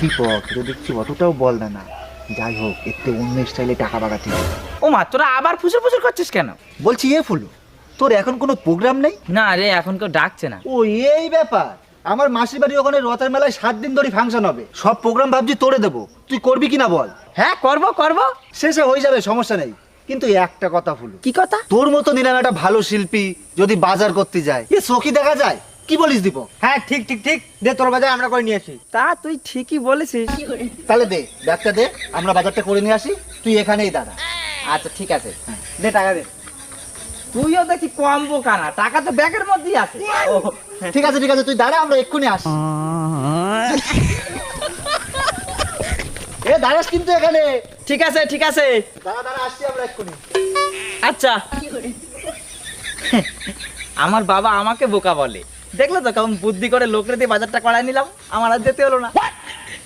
দীপক এটা দেখছি অতটাও বল না না। যাই হোক এতে অন্য স্টাইলে টাকা বাগাতে হবে। ও মা, তোরা আবার ফুসুর ফুসুর করছিস কেন? বলছি ফুলু, তোর এখন কোনো প্রোগ্রাম নেই? না রে, এখন কেউ ডাকছে না। ও এই ব্যাপার। আমার মাসির বাড়ি ওখানে রথের মেলায় 7 দিন ধরে ফাংশন হবে, সব প্রোগ্রাম ভাবছি তোরে দেবো, তুই করবি কিনা বল? হ্যাঁ, করব করব। শেষে হয়ে যাবে, সমস্যা নেই। কিন্তু একটা কথা ফুলু, কি কথা? তোর মতো নিলাম একটা ভালো শিল্পী যদি বাজার করতে যায়, এ চোখই দেখা যায়। কি বলিস দীপক? হ্যাঁ ঠিক ঠিক ঠিক, দে তোর বাজার আমরা করে নিয়ে আসি। তা তুই ঠিকই বলেছিস। তাহলে দে ব্যাগটা দে, আমরা বাজারটা করে নিয়ে আসি, তুই এখানেই দাঁড়া। আচ্ছা ঠিক আছে, দে টাকা দে। তুইও দেখি কম বোকা না, টাকা তো ব্যাগের মধ্যেই আছে। ও ঠিক আছে ঠিক আছে, তুই দাঁড়া, আমরা এক্ষুনি আসি। এ দাঁড়াস কিন্তু এখানে। ঠিক আছে ঠিক আছে। দাঁড়া দাঁড়া, আসছি আমরা এক্ষুনি। আচ্ছা। আমার বাবা আমাকে বোকা বলে, দেখলে তো কেমন বুদ্ধি করে লোকরে দিয়ে বাজারটা করায় নিলাম, আমার আর যেতে হলো না।